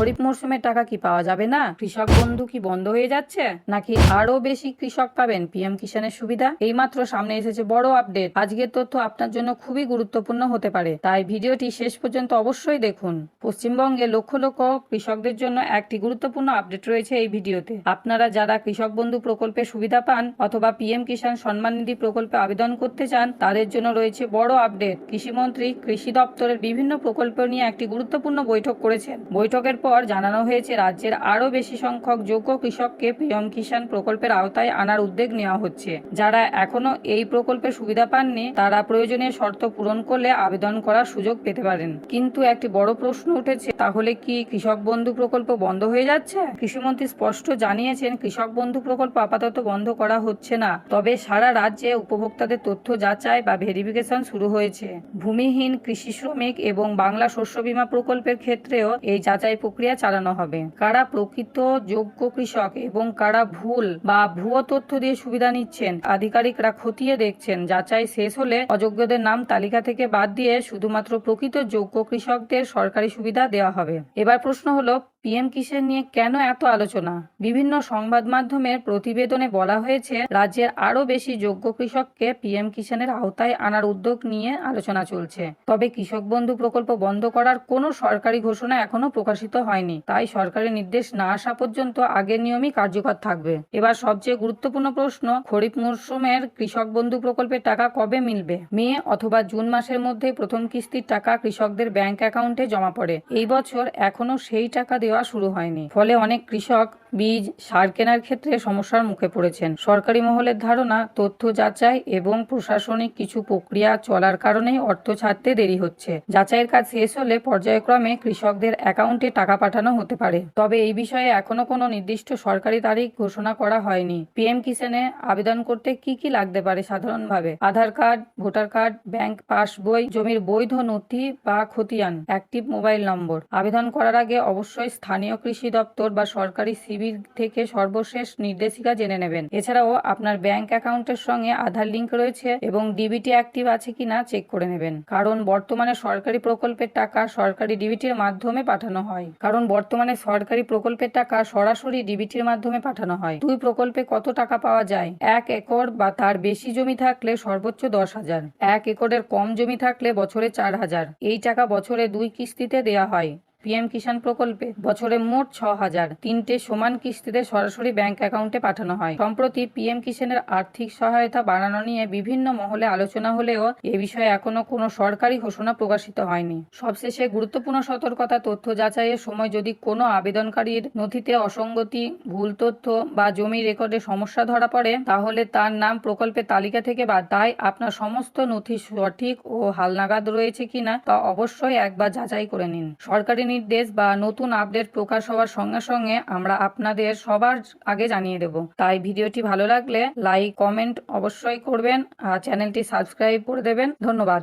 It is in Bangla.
খরিফ মরশুমে টাকা কি পাওয়া যাবে না? কৃষক বন্ধু কি বন্ধ হয়ে যাচ্ছে, নাকি আরো বেশি কৃষক পাবেন পিএম কিষানের সুবিধা? এইমাত্র সামনে এসেছে বড় আপডেট। আজকের তথ্য আপনার জন্য খুবই গুরুত্বপূর্ণ হতে পারে, তাই ভিডিওটি শেষ পর্যন্ত অবশ্যই দেখুন। পশ্চিমবঙ্গে লক্ষ লক্ষ কৃষকদের জন্য একটি গুরুত্বপূর্ণ আপডেট রয়েছে এই ভিডিওতে। আপনারা যারা কৃষক বন্ধু প্রকল্পে সুবিধা পান অথবা পিএম কিষান সম্মান নিধি প্রকল্পে আবেদন করতে চান, তাদের জন্য রয়েছে বড় আপডেট। কৃষিমন্ত্রী কৃষি দপ্তরের বিভিন্ন প্রকল্প নিয়ে একটি গুরুত্বপূর্ণ বৈঠক করেছেন। বৈঠকের পর জানানো হয়েছে রাজ্যের আরও বেশি সংখ্যক যোগ্য কৃষককে পিএম কিষান প্রকল্পের আওতায় আনার উদ্যোগ নেওয়া হচ্ছে। যারা এখনো এই প্রকল্পের সুবিধা পাননি, তারা প্রয়োজনীয় শর্ত পূরণ করলে আবেদন করার সুযোগ পেতে পারেন। কিন্তু একটি বড় প্রশ্ন উঠেছে, তাহলে কি কৃষক বন্ধু প্রকল্প বন্ধ হয়ে যাচ্ছে? কৃষিমন্ত্রী স্পষ্ট জানিয়েছেন, কৃষক বন্ধু প্রকল্প আপাতত বন্ধ করা হচ্ছে না, তবে সারা রাজ্যে উপভোক্তাদের তথ্য যাচাই বা ভেরিফিকেশন শুরু হয়েছে। ভূমিহীন কৃষি শ্রমিক এবং বাংলা শস্য বীমা প্রকল্পের ক্ষেত্রেও এই যাচাই প্রক্রিয়া চালানো হবে। কারা প্রকৃত যোগ্য কৃষক এবং কারা ভুল বা ভুয়ো তথ্য দিয়ে সুবিধা নিচ্ছেন, আধিকারিকরা খতিয়ে দেখছেন। যাচাই শেষ হলে অযোগ্যদের নাম তালিকা থেকে বাদ দিয়ে শুধুমাত্র প্রকৃত যোগ্য কৃষকদের সরকারি সুবিধা দেওয়া হবে। এবার প্রশ্ন হলো, পিএম কিষান নিয়ে কেন এত আলোচনা? বিভিন্ন সংবাদ মাধ্যমের প্রতিবেদনে বলা হয়েছে, রাজ্যের আরও বেশি যোগ্য কৃষককে পিএম কিষানের আওতায় আনার উদ্যোগ নিয়ে আলোচনা চলছে। তবে কৃষক বন্ধু প্রকল্প বন্ধ করার কোনো সরকারি ঘোষণা এখনো প্রকাশিত হয়নি, তাই সরকারি নির্দেশ না আসা পর্যন্ত আগের নিয়মই কার্যকর থাকবে। এবার সবচেয়ে গুরুত্বপূর্ণ প্রশ্ন, খরিফ মরশুমের কৃষক বন্ধু প্রকল্পের টাকা কবে মিলবে? মে অথবা জুন মাসের মধ্যে প্রথম কিস্তির টাকা কৃষকদের ব্যাংক অ্যাকাউন্টে জমা পড়ে। এই বছর এখনো সেই টাকা দেওয়া শুরু হয়নি, ফলে অনেক কৃষক বীজ সার কেনার ক্ষেত্রে সমস্যার মুখে পড়েছেন। সরকারি মহলের ধারণা, তথ্য যাচাই এবং প্রশাসনিক কিছু প্রক্রিয়া চলার কারণেই অর্থ ছাড়তে দেরি হচ্ছে। যাচাইয়ের কাজ শেষ হলে পর্যায়ক্রমে কৃষকদের অ্যাকাউন্টে টাকা পাঠানো হতে পারে, তবে এই বিষয়ে এখনো কোনো নির্দিষ্ট সরকারি তারিখ ঘোষণা করা হয়নি। পিএম কিষানে আবেদন করতে কি কি লাগতে পারে? সাধারণভাবে Aadhaar card, voter card, bank পাসবই, জমির বৈধ নথি বা খতিয়ান, অ্যাক্টিভ মোবাইল নম্বর। আবেদন করার আগে অবশ্যই স্থানীয় কৃষি দপ্তর বা সরকারি শিবির থেকে সর্বশেষ নির্দেশিকা জেনে নেবেন। এছাড়াও আপনার ব্যাংক অ্যাকাউন্টের সঙ্গে আধার লিঙ্ক রয়েছে এবং ডিবিটি অ্যাক্টিভ আছে কিনা চেক করে নেবেন। কারণ বর্তমানে সরকারি প্রকল্পের টাকা সরকারি ডিবিটির মাধ্যমে সরাসরি ডিবিটির মাধ্যমে পাঠানো হয়। দুই প্রকল্পে কত টাকা পাওয়া যায়? 1 একর বা তার বেশি জমি থাকলে সর্বোচ্চ 10,000, 1 একরের কম জমি থাকলে বছরে 4,000। এই টাকা বছরে 2 কিস্তিতে দেওয়া হয়। পিএম কিষান প্রকল্পে বছরে মোট 6,000, 3টে সমান কিস্তিতে সরাসরি ব্যাংক অ্যাকাউন্টে পাঠানো হয়। সম্প্রতি পিএম কিষানের আর্থিক সহায়তা বাড়ানো নিয়ে বিভিন্ন মহলে আলোচনা হলেও এ বিষয়ে এখনো কোনো সরকারি ঘোষণা প্রকাশিত হয়নি। সবশেষে গুরুত্বপূর্ণ সতর্কতা, তথ্য যাচাইয়ের সময় যদি কোনো আবেদনকারীর নথিতে অসঙ্গতি, ভুল তথ্য বা জমি রেকর্ডে সমস্যা ধরা পড়ে, তাহলে তার নাম প্রকল্পের তালিকা থেকে বাদ। তাই আপনার সমস্ত নথি সঠিক ও হালনাগাদ রয়েছে কিনা তা অবশ্যই একবার যাচাই করে নিন। সরকারি নির্দেশ বা নতুন আপডেট প্রকাশ হওয়ার সঙ্গে সঙ্গে আমরা আপনাদের সবার আগে জানিয়ে দেব। তাই ভিডিওটি ভালো লাগলে লাইক, কমেন্ট অবশ্যই করবেন আর চ্যানেলটি সাবস্ক্রাইব করে দেবেন। ধন্যবাদ।